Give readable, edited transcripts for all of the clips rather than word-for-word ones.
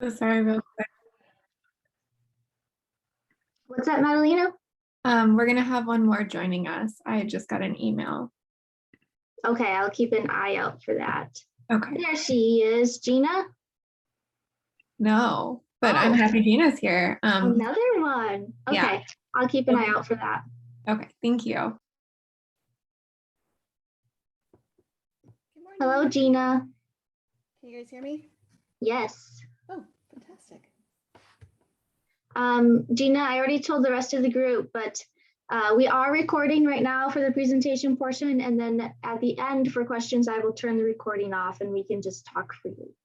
Oh, sorry, real quick. What's that, Madalena? We're gonna have one more joining us. I just got an email. Okay, I'll keep an eye out for that. Okay. There she is, Gina. No, but I'm Oh. happy Gina's here. Another one. Okay, Yeah. I'll keep an eye out for that. Okay, thank you. Good morning. Hello, Gina. Can you guys hear me? Yes. Oh, fantastic. Gina, I already told the rest of the group, but we are recording right now for the presentation portion, and then at the end for questions, I will turn the recording off and we can just talk freely.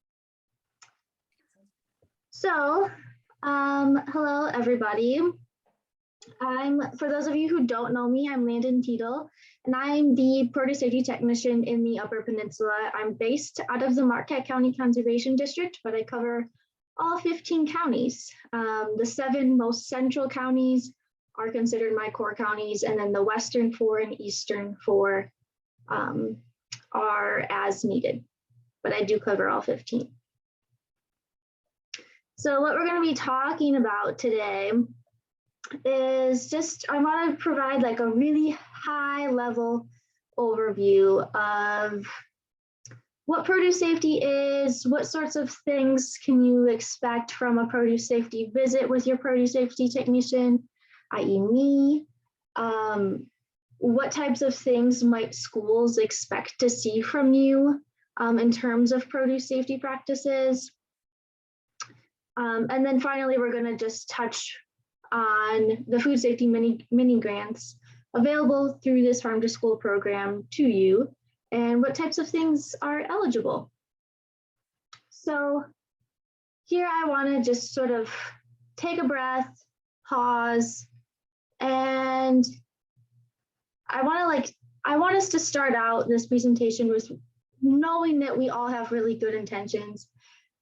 So, hello, everybody. For those of you who don't know me, I'm Landon Teetle, and I'm the produce safety technician in the Upper Peninsula. I'm based out of the Marquette County Conservation District, but I cover all 15 counties. The 7 most central counties are considered my core counties, and then the western 4 and eastern 4 are as needed, but I do cover all 15. So what we're going to be talking about today is just, I want to provide like a really high level overview of what produce safety is, what sorts of things can you expect from a produce safety visit with your produce safety technician, i.e. me, what types of things might schools expect to see from you in terms of produce safety practices. And then finally, we're going to just touch on the food safety mini grants available through this farm to school program to you and what types of things are eligible. So here I want to just sort of take a breath, pause, and I want us to start out this presentation with knowing that we all have really good intentions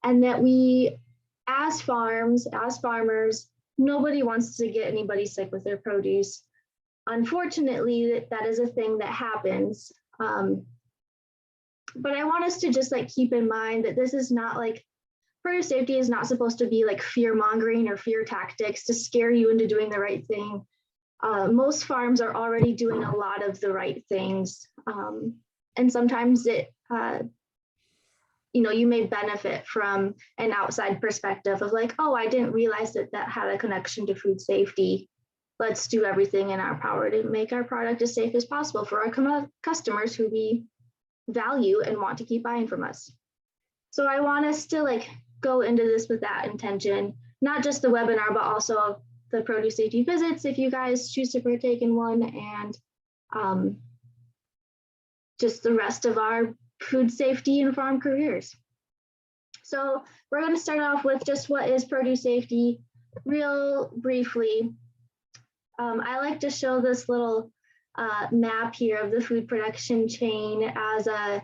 and that we, as farmers, nobody wants to get anybody sick with their produce. Unfortunately, that is a thing that happens. But I want us to just like keep in mind that this is not like, produce safety is not supposed to be like fear mongering or fear tactics to scare you into doing the right thing. Most farms are already doing a lot of the right things. And sometimes you may benefit from an outside perspective of like, oh, I didn't realize that had a connection to food safety. Let's do everything in our power to make our product as safe as possible for our customers who we value and want to keep buying from us. So I want us to like go into this with that intention, not just the webinar, but also the produce safety visits if you guys choose to partake in one, and just the rest of our food safety and farm careers. So we're going to start off with just what is produce safety real briefly. I like to show this little map here of the food production chain as a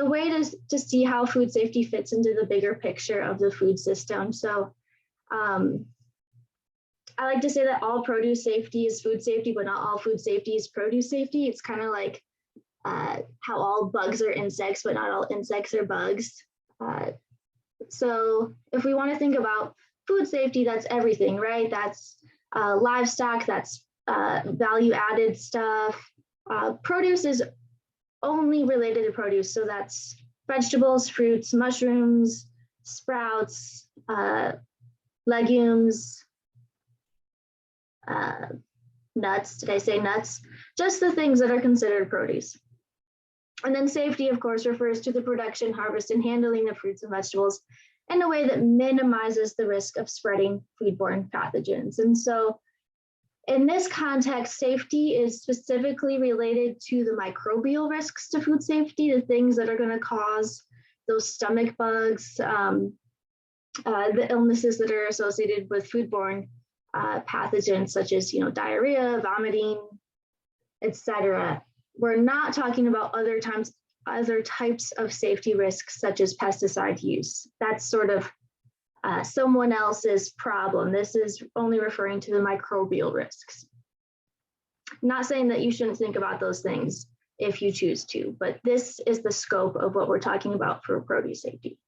way to see how food safety fits into the bigger picture of the food system. So I like to say that all produce safety is food safety, but not all food safety is produce safety. It's kind of like how all bugs are insects, but not all insects are bugs. So if we want to think about food safety, that's everything, right? That's livestock, that's value added stuff. Produce is only related to produce. So that's vegetables, fruits, mushrooms, sprouts, legumes, nuts. Did I say nuts? Just the things that are considered produce. And then safety, of course, refers to the production, harvest, and handling of fruits and vegetables in a way that minimizes the risk of spreading foodborne pathogens. And so in this context, safety is specifically related to the microbial risks to food safety, the things that are going to cause those stomach bugs, the illnesses that are associated with foodborne pathogens, such as diarrhea, vomiting, etc. We're not talking about other types of safety risks, such as pesticide use. That's sort of someone else's problem. This is only referring to the microbial risks. Not saying that you shouldn't think about those things if you choose to, but this is the scope of what we're talking about for produce safety.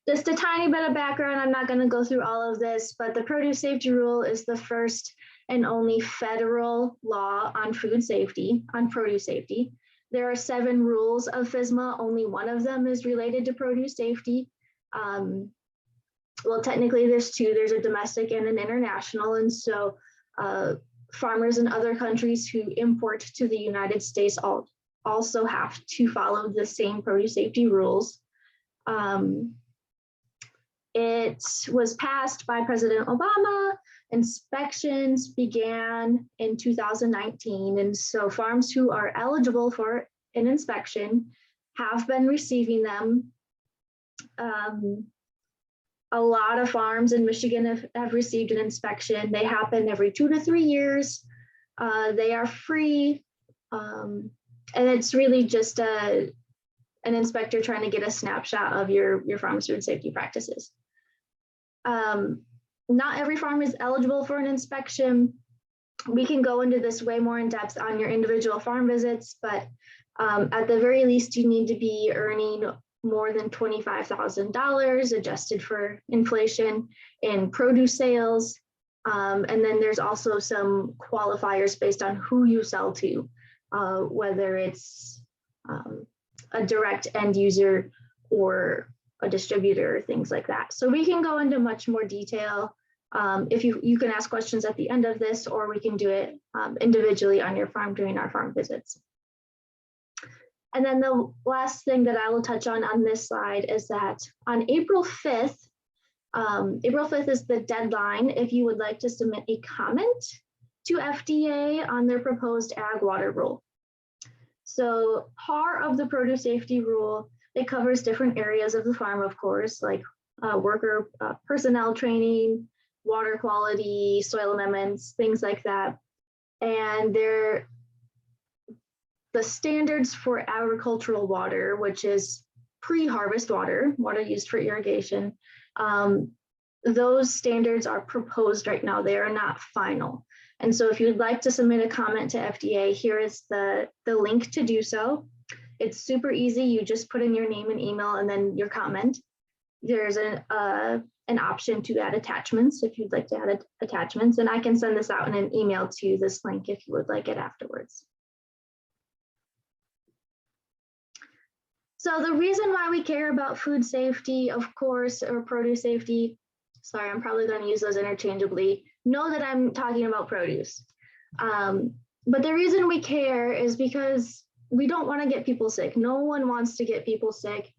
Just a tiny bit of background. I'm not going to go through all of this, but the produce safety rule is the first and only federal law on food safety, on produce safety. There are 7 rules of FSMA. Only one of them is related to produce safety. Well, technically there's 2. There's a domestic and an international. And so farmers in other countries who import to the United States also have to follow the same produce safety rules. It was passed by President Obama. Inspections began in 2019. And so farms who are eligible for an inspection have been receiving them. A lot of farms in Michigan have received an inspection. They happen every 2 to 3 years. They are free. And it's really just an inspector trying to get a snapshot of your farm's food safety practices. Not every farm is eligible for an inspection. We can go into this way more in depth on your individual farm visits, but at the very least, you need to be earning more than $25,000 adjusted for inflation in produce sales. And then there's also some qualifiers based on who you sell to, whether it's a direct end user or a distributor, things like that. So we can go into much more detail. If you can ask questions at the end of this, or we can do it individually on your farm during our farm visits. And then the last thing that I will touch on this slide is that on April 5th is the deadline if you would like to submit a comment to FDA on their proposed ag water rule. So part of the produce safety rule, it covers different areas of the farm, of course, like worker personnel training, water quality, soil amendments, things like that. And the standards for agricultural water, which is pre-harvest water used for irrigation, those standards are proposed right now. They are not final. And so if you'd like to submit a comment to FDA, here is the link to do so. It's super easy. You just put in your name and email and then your comment. There's an option to add attachments if you'd like to add attachments, and I can send this out in an email to you, this link, if you would like it afterwards. So the reason why we care about food safety, of course, or produce safety, sorry, I'm probably going to use those interchangeably. Know that I'm talking about produce. But the reason we care is because we don't want to get people sick. No one wants to get people sick.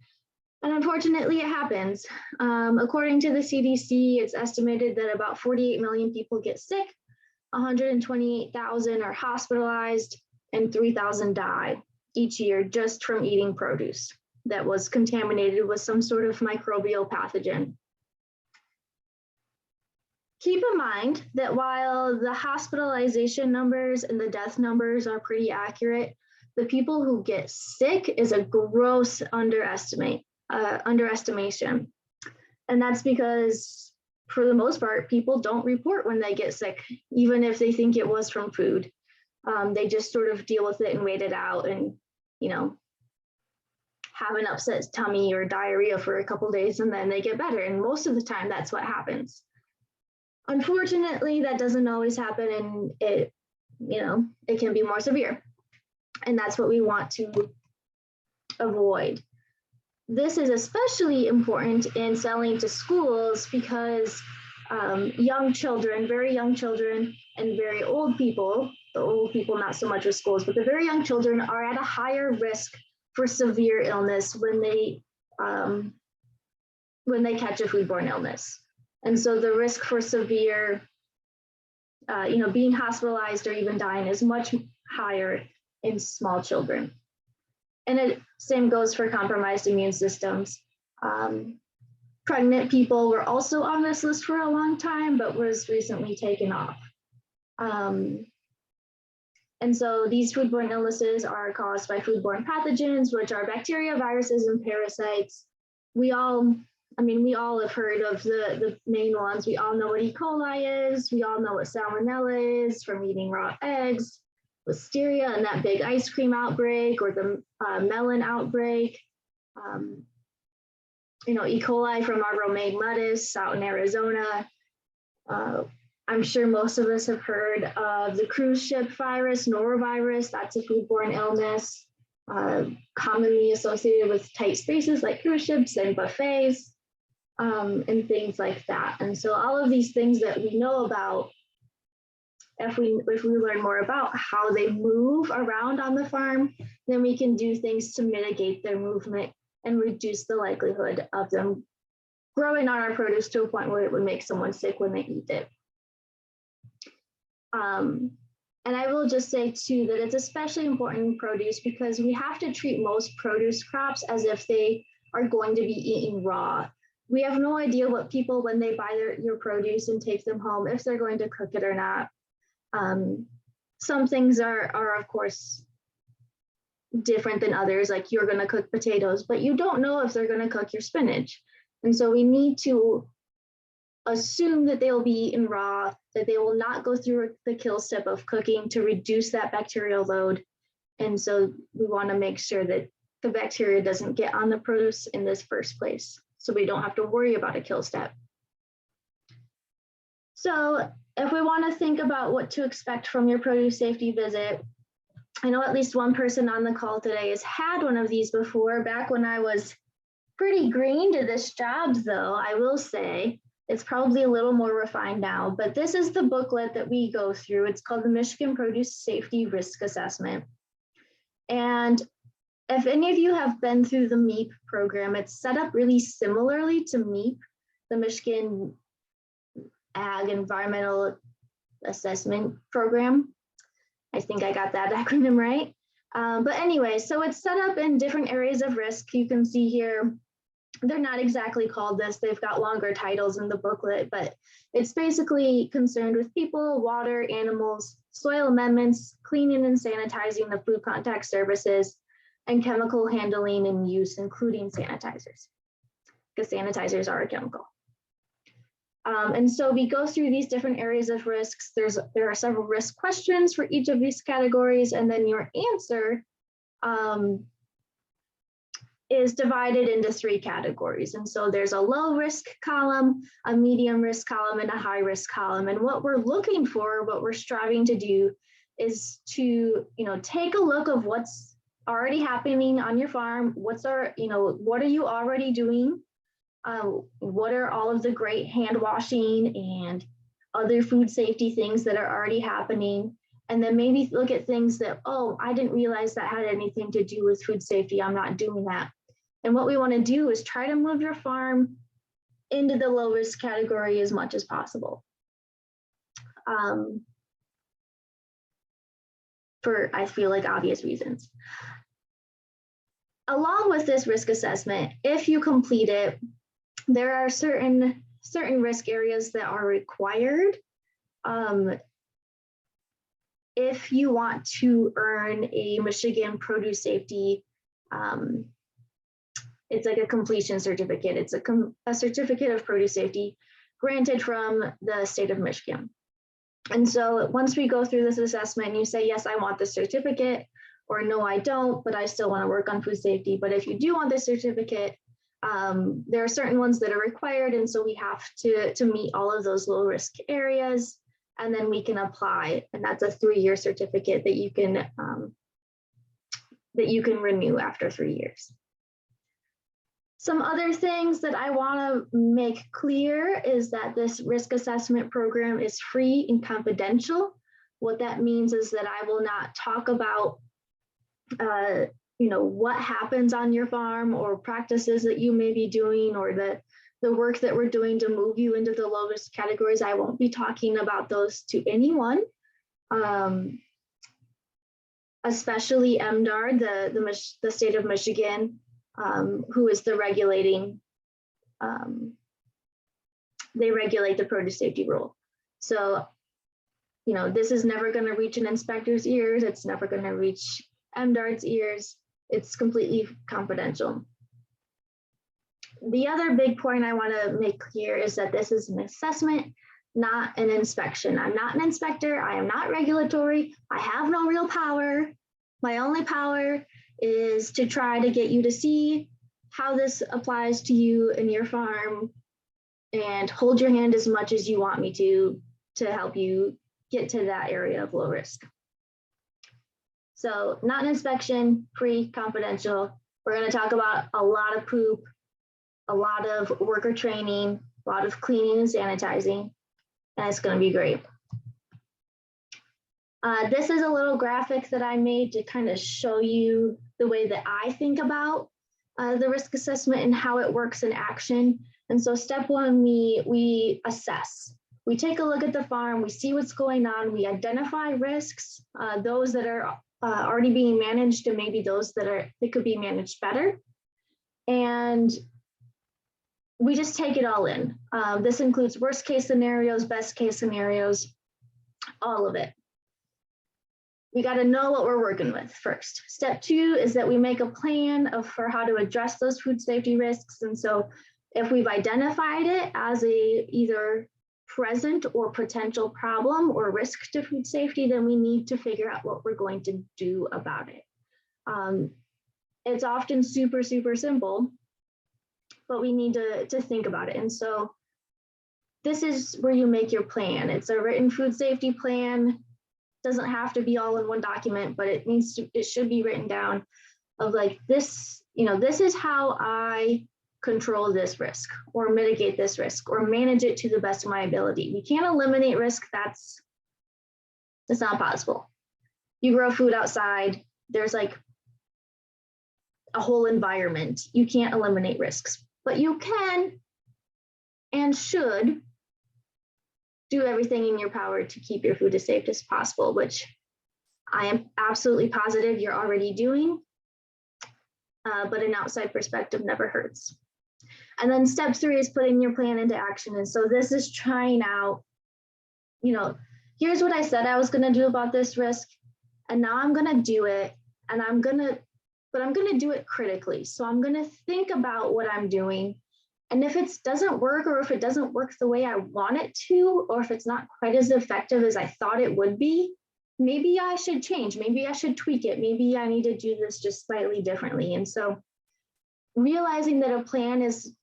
And unfortunately, it happens. According to the CDC, it's estimated that about 48 million people get sick, 128,000 are hospitalized, and 3,000 die each year just from eating produce that was contaminated with some sort of microbial pathogen. Keep in mind that while the hospitalization numbers and the death numbers are pretty accurate, the people who get sick is a gross underestimation. And that's because for the most part, people don't report when they get sick, even if they think it was from food. They just sort of deal with it and wait it out and, have an upset tummy or diarrhea for a couple of days and then they get better. And most of the time that's what happens. Unfortunately, that doesn't always happen, and it can be more severe. And that's what we want to avoid. This is especially important in selling to schools because young children, very young children, and very old people, the old people not so much with schools, but the very young children are at a higher risk for severe illness when they catch a foodborne illness. And so the risk for severe, being hospitalized or even dying is much higher in small children. And it same goes for compromised immune systems. Pregnant people were also on this list for a long time, but was recently taken off. And so these foodborne illnesses are caused by foodborne pathogens, which are bacteria, viruses, and parasites. We all have heard of the main ones. We all know what E. coli is. We all know what salmonella is from eating raw eggs, listeria, and that big ice cream outbreak, or the melon outbreak. E. coli from our romaine lettuce out in Arizona. I'm sure most of us have heard of the cruise ship virus, norovirus. That's a foodborne illness commonly associated with tight spaces like cruise ships and buffets and things like that. And so all of these things that we know about, if we learn more about how they move around on the farm, then we can do things to mitigate their movement and reduce the likelihood of them growing on our produce to a point where it would make someone sick when they eat it. And I will just say too that it's especially important in produce because we have to treat most produce crops as if they are going to be eaten raw. We have no idea what people, when they buy your produce and take them home, if they're going to cook it or not. Some things are of course different than others, like you're going to cook potatoes, but you don't know if they're going to cook your spinach. And so we need to assume that they'll be eaten raw, that they will not go through the kill step of cooking to reduce that bacterial load. And so we want to make sure that the bacteria doesn't get on the produce in this first place, so we don't have to worry about a kill step. So if we want to think about what to expect from your produce safety visit, I know at least one person on the call today has had one of these before. Back when I was pretty green to this job, though, I will say, it's probably a little more refined now, but this is the booklet that we go through. It's called the Michigan Produce Safety Risk Assessment. And if any of you have been through the MEEP program, it's set up really similarly to MEEP, the Michigan Ag Environmental Assessment Program. I think I got that acronym right. But anyway, so it's set up in different areas of risk. You can see here, they're not exactly called this. They've got longer titles in the booklet, but it's basically concerned with people, water, animals, soil amendments, cleaning and sanitizing the food contact services, and chemical handling and use, including sanitizers, because sanitizers are a chemical. And so we go through these different areas of risks. There are several risk questions for each of these categories, and then your answer is divided into 3 categories. And so there's a low risk column, a medium risk column, and a high risk column. And what we're looking for, what we're striving to do is to, take a look of what's already happening on your farm. What are you already doing? What are all of the great hand washing and other food safety things that are already happening? And then maybe look at things that, oh, I didn't realize that had anything to do with food safety. I'm not doing that. And what we want to do is try to move your farm into the low risk category as much as possible. For, I feel like, obvious reasons. Along with this risk assessment, if you complete it, there are certain risk areas that are required if you want to earn a Michigan produce safety. It's like a completion certificate. It's a certificate of produce safety granted from the state of Michigan. And so once we go through this assessment and you say, yes, I want the certificate, or no, I don't, but I still want to work on food safety. But if you do want the certificate, there are certain ones that are required. And so we have to meet all of those low risk areas, and then we can apply. And that's a 3-year certificate that you can renew after 3 years. Some other things that I want to make clear is that this risk assessment program is free and confidential. What that means is that I will not talk about what happens on your farm or practices that you may be doing, or the work that we're doing to move you into the low risk categories. I won't be talking about those to anyone, especially MDARD, the state of Michigan, who is the regulating, they regulate the produce safety rule. So, this is never going to reach an inspector's ears. It's never going to reach MDARD's ears. It's completely confidential. The other big point I want to make clear is that this is an assessment, not an inspection. I'm not an inspector. I am not regulatory. I have no real power. My only power is to try to get you to see how this applies to you and your farm, and hold your hand as much as you want me to help you get to that area of low risk. So not an inspection, free, confidential. We're going to talk about a lot of poop, a lot of worker training, a lot of cleaning and sanitizing, and it's going to be great. This is a little graphic that I made to kind of show you the way that I think about the risk assessment and how it works in action. And so step one, we assess. We take a look at the farm, we see what's going on, we identify risks, those that are already being managed and maybe those that could be managed better. And we just take it all in. This includes worst case scenarios, best case scenarios, all of it. We got to know what we're working with first. Step two is that we make a plan for how to address those food safety risks. And so if we've identified it as a either present or potential problem or risk to food safety, then we need to figure out what we're going to do about it. It's often super, super simple, but we need to think about it. And so this is where you make your plan. It's a written food safety plan. Doesn't have to be all in one document, but it should be written down of like this, this is how I control this risk or mitigate this risk or manage it to the best of my ability. We can't eliminate risk. That's not possible. You grow food outside, there's like a whole environment. You can't eliminate risks, but you can and should do everything in your power to keep your food as safe as possible, which I am absolutely positive you're already doing, but an outside perspective never hurts. And then step three is putting your plan into action. And so this is trying out, here's what I said I was going to do about this risk, and now I'm going to do it, and I'm going to do it critically. So I'm going to think about what I'm doing. And if it doesn't work, or if it doesn't work the way I want it to, or if it's not quite as effective as I thought it would be, maybe I should change. Maybe I should tweak it. Maybe I need to do this just slightly differently. And so realizing that a plan is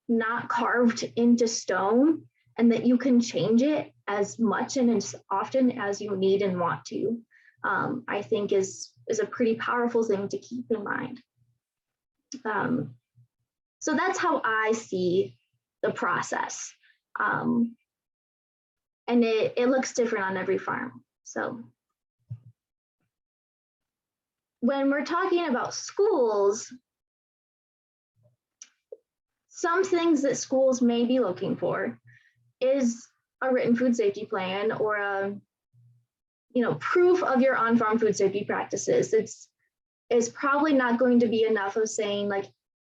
not carved into stone and that you can change it as much and as often as you need and want to, I think is a pretty powerful thing to keep in mind. So that's how I see the process. And it looks different on every farm. So when we're talking about schools, some things that schools may be looking for is a written food safety plan or a proof of your on-farm food safety practices. It's probably not going to be enough of saying like,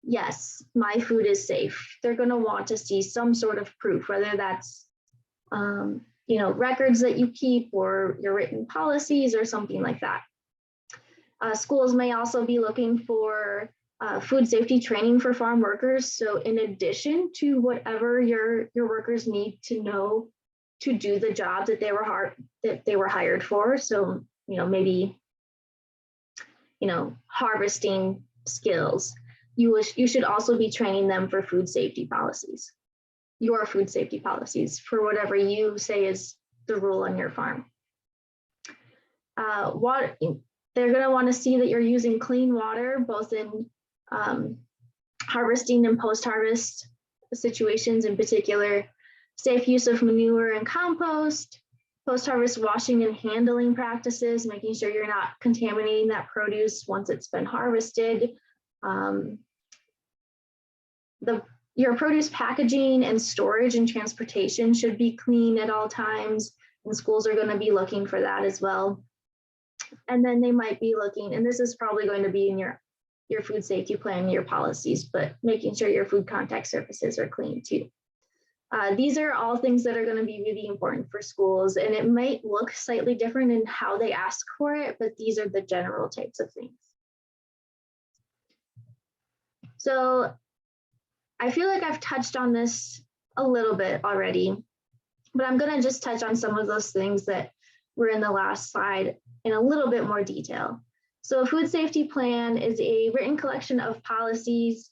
yes, my food is safe. They're going to want to see some sort of proof, whether that's, records that you keep or your written policies or something like that. Schools may also be looking for food safety training for farm workers. So in addition to whatever your workers need to know to do the job that they were hired for. So, maybe, harvesting skills. You should also be training them for food safety policies, your food safety policies for whatever you say is the rule on your farm. They're going to want to see that you're using clean water, both in harvesting and post-harvest situations in particular, safe use of manure and compost, post-harvest washing and handling practices, making sure you're not contaminating that produce once it's been harvested. Your produce packaging and storage and transportation should be clean at all times, and schools are going to be looking for that as well. And then they might be looking, and this is probably going to be in your food safety plan, your policies, but making sure your food contact surfaces are clean too. These are all things that are going to be really important for schools, and it might look slightly different in how they ask for it, but these are the general types of things. So I feel like I've touched on this a little bit already, but I'm going to just touch on some of those things that were in the last slide in a little bit more detail. So a food safety plan is a written collection of policies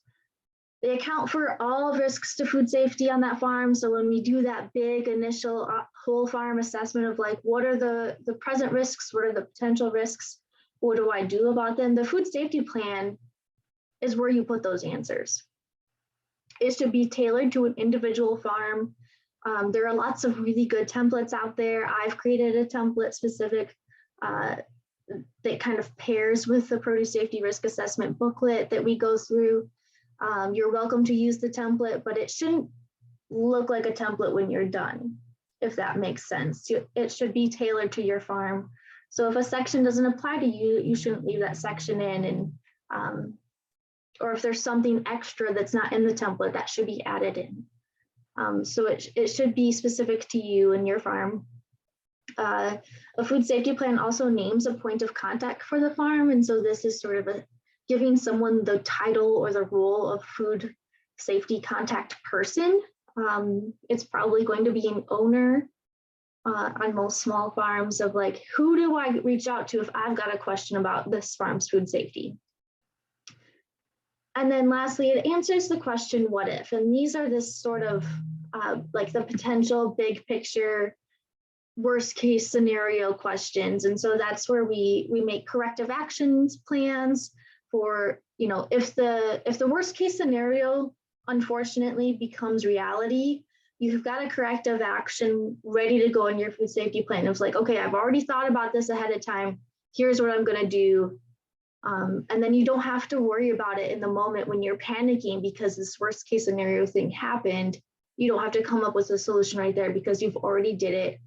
They account for all risks to food safety on that farm. So when we do that big initial whole farm assessment of like, what are the present risks, what are the potential risks, what do I do about them? The food safety plan is where you put those answers. It should be tailored to an individual farm. There are lots of really good templates out there. I've created a template specific that kind of pairs with the produce safety risk assessment booklet that we go through. You're welcome to use the template, but it shouldn't look like a template when you're done, if that makes sense. It should be tailored to your farm. So if a section doesn't apply to you, you shouldn't leave that section in, and or if there's something extra that's not in the template, that should be added in. So it should be specific to you and your farm. A food safety plan also names a point of contact for the farm. And so this is sort of giving someone the title or the role of food safety contact person. It's probably going to be an owner on most small farms of like, who do I reach out to if I've got a question about this farm's food safety? And then lastly, it answers the question, what if? And these are this sort of like the potential big picture worst case scenario questions. And so that's where we make corrective actions plans for, you know, if the worst case scenario unfortunately becomes reality, you've got a corrective action ready to go in your food safety plan. It's like, okay, I've already thought about this ahead of time. Here's what I'm going to do. And then you don't have to worry about it in the moment when you're panicking because this worst case scenario thing happened. You don't have to come up with a solution right there because you've already did it.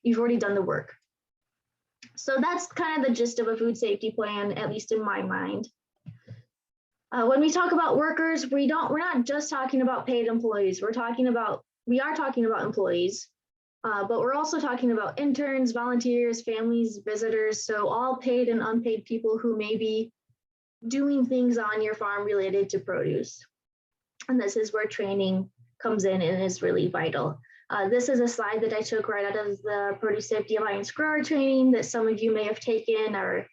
You've already done the work. So that's kind of the gist of a food safety plan, at least in my mind. When we talk about workers, we're not just talking about paid employees. We are talking about employees, but we're also talking about interns, volunteers, families, visitors. So all paid and unpaid people who may be doing things on your farm related to produce. And this is where training comes in and is really vital. This is a slide that I took right out of the Produce Safety Alliance grower training that some of you may have taken or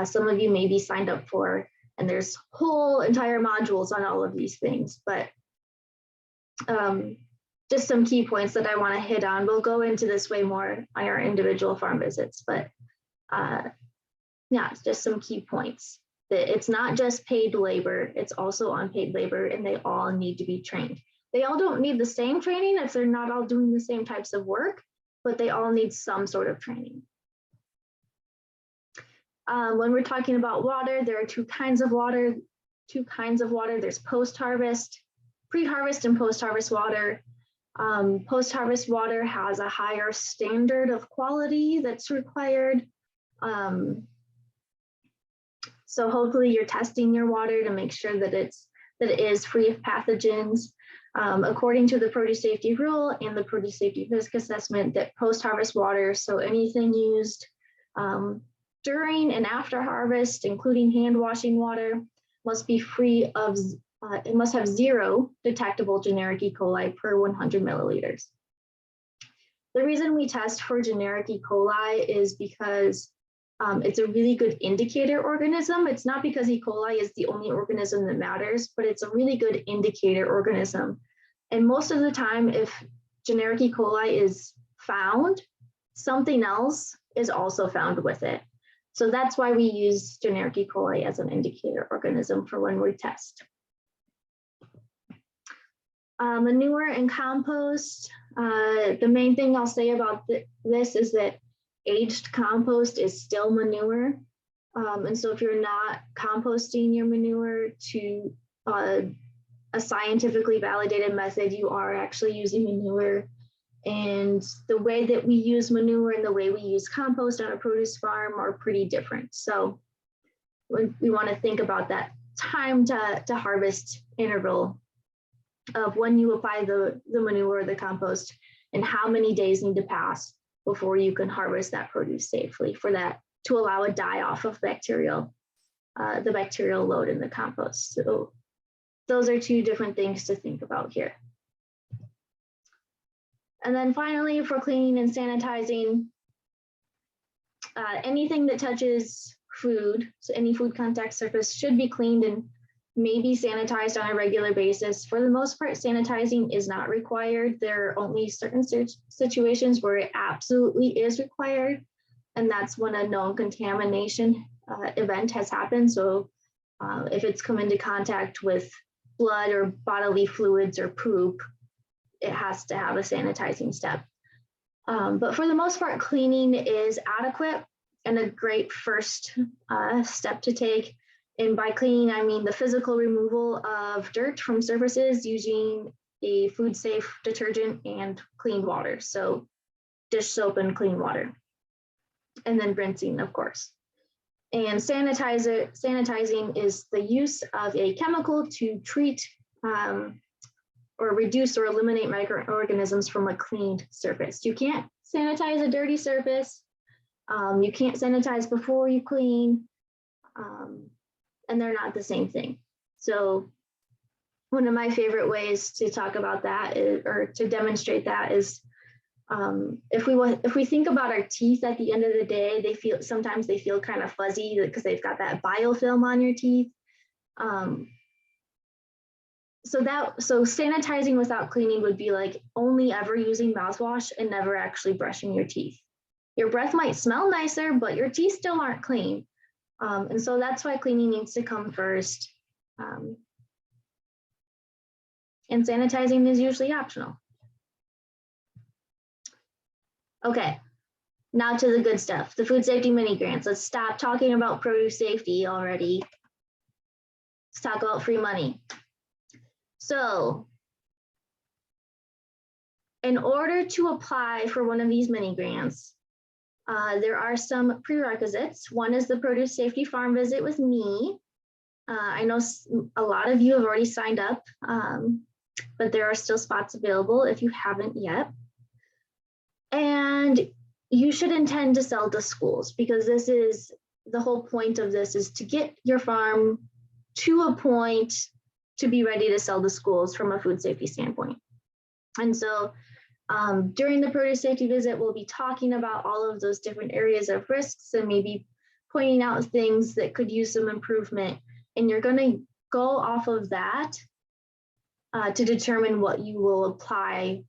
some of you may be signed up for. And there's whole entire modules on all of these things, but just some key points that I want to hit on. We'll go into this way more on our individual farm visits, but yeah, just some key points. That it's not just paid labor, it's also unpaid labor, and they all need to be trained. They all don't need the same training if they're not all doing the same types of work, but they all need some sort of training. When we're talking about water, there are two kinds of water. There's post-harvest, pre-harvest and post-harvest water. Post-harvest water has a higher standard of quality that's required. So hopefully you're testing your water to make sure that it is free of pathogens. According to the produce safety rule and the produce safety risk assessment, that post-harvest water, so anything used during and after harvest, including hand washing water, must be free of, it must have 0 detectable generic E. coli per 100 milliliters. The reason we test for generic E. coli is because it's a really good indicator organism. It's not because E. coli is the only organism that matters, but it's a really good indicator organism. And most of the time, if generic E. coli is found, something else is also found with it. So that's why we use generic E. coli as an indicator organism for when we test. Manure and compost. The main thing I'll say about this is that aged compost is still manure. And so if you're not composting your manure to a scientifically validated method, you are actually using manure. And the way that we use manure and the way we use compost on a produce farm are pretty different. So we want to think about that time to harvest interval of when you apply the manure or the compost and how many days need to pass before you can harvest that produce safely for that to allow a die off of the bacterial load in the compost. So those are two different things to think about here. And then finally, for cleaning and sanitizing, anything that touches food, so any food contact surface should be cleaned and may be sanitized on a regular basis. For the most part, sanitizing is not required. There are only certain situations where it absolutely is required, and that's when a known contamination event has happened. So if it's come into contact with blood or bodily fluids or poop, it has to have a sanitizing step. But for the most part, cleaning is adequate and a great first step to take. And by cleaning, I mean the physical removal of dirt from surfaces using a food safe detergent and clean water. So dish soap and clean water. And then rinsing, of course. And sanitizing is the use of a chemical to treat or reduce or eliminate microorganisms from a cleaned surface. You can't sanitize a dirty surface. You can't sanitize before you clean. And they're not the same thing. So one of my favorite ways to talk about that is, or to demonstrate that is, if we think about our teeth at the end of the day, sometimes they feel kind of fuzzy because they've got that biofilm on your teeth. So sanitizing without cleaning would be like only ever using mouthwash and never actually brushing your teeth. Your breath might smell nicer, but your teeth still aren't clean. And so that's why cleaning needs to come first. And sanitizing is usually optional. Okay, now to the good stuff, the food safety mini grants. Let's stop talking about produce safety already. Let's talk about free money. So in order to apply for one of these mini grants, there are some prerequisites. One is the produce safety farm visit with me. I know a lot of you have already signed up, but there are still spots available if you haven't yet. And you should intend to sell to schools, because this is the whole point of this, is to get your farm to a point to be ready to sell to schools from a food safety standpoint. And so during the produce safety visit, we'll be talking about all of those different areas of risks and maybe pointing out things that could use some improvement. And you're going to go off of that to determine what you will apply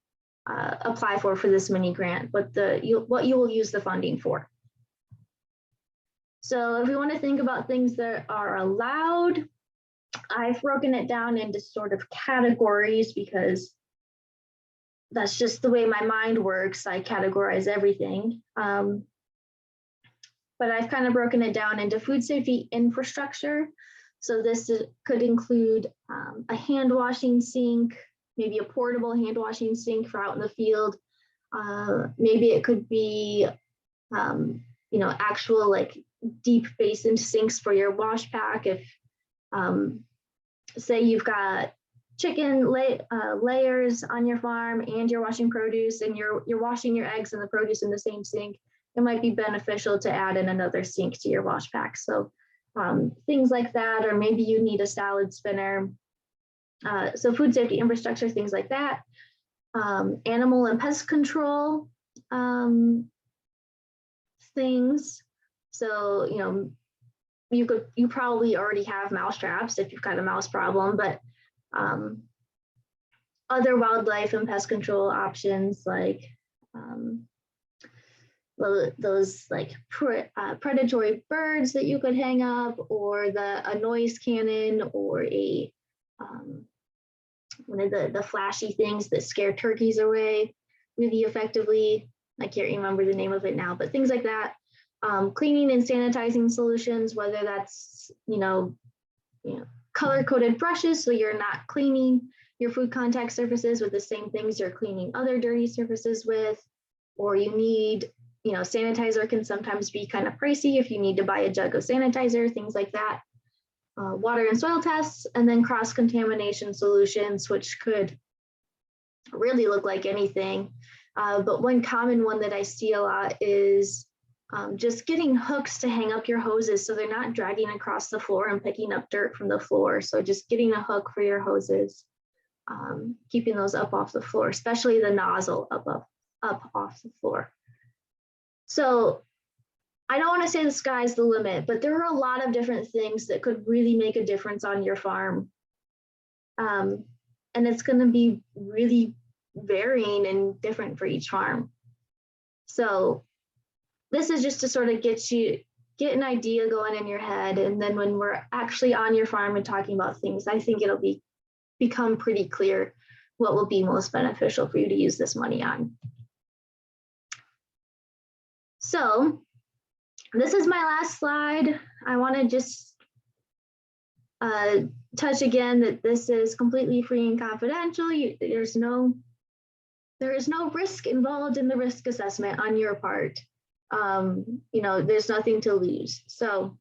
for this mini grant, what you will use the funding for. So if we want to think about things that are allowed, I've broken it down into sort of categories because that's just the way my mind works. I categorize everything. But I've kind of broken it down into food safety infrastructure. So this could include a hand washing sink, maybe a portable hand washing sink for out in the field. Maybe it could be, actual like deep basin sinks for your wash pack. If say you've got chicken layers on your farm and you're washing produce and you're washing your eggs and the produce in the same sink, it might be beneficial to add in another sink to your wash pack. So things like that, or maybe you need a salad spinner. So food safety infrastructure, things like that. Animal and pest control things. So, you probably already have mouse traps if you've got a mouse problem, but other wildlife and pest control options like those like predatory birds that you could hang up, or a noise cannon, or a one of the flashy things that scare turkeys away really effectively. I can't remember the name of it now, but things like that. Cleaning and sanitizing solutions, whether that's color-coded brushes, so you're not cleaning your food contact surfaces with the same things you're cleaning other dirty surfaces with, or you need, sanitizer can sometimes be kind of pricey if you need to buy a jug of sanitizer, things like that. Water and soil tests, and then cross-contamination solutions, which could really look like anything. But one common one that I see a lot is just getting hooks to hang up your hoses so they're not dragging across the floor and picking up dirt from the floor. So just getting a hook for your hoses, keeping those up off the floor, especially the nozzle up off the floor. So I don't want to say the sky's the limit, but there are a lot of different things that could really make a difference on your farm. And it's going to be really varying and different for each farm. So this is just to sort of get an idea going in your head. And then when we're actually on your farm and talking about things, I think it'll become pretty clear what will be most beneficial for you to use this money on. So this is my last slide. I want to just touch again that this is completely free and confidential. There is no risk involved in the risk assessment on your part. There's nothing to lose. So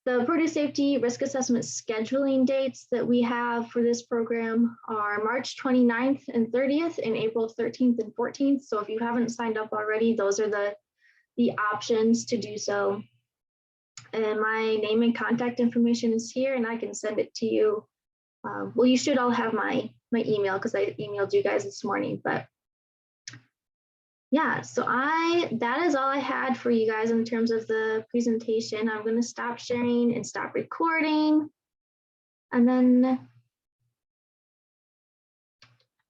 the produce safety risk assessment scheduling dates that we have for this program are March 29th and 30th and April 13th and 14th. So if you haven't signed up already, those are the options to do so. And my name and contact information is here, and I can send it to you. Well, you should all have my email because I emailed you guys this morning, but yeah, so that is all I had for you guys in terms of the presentation. I'm going to stop sharing and stop recording. And then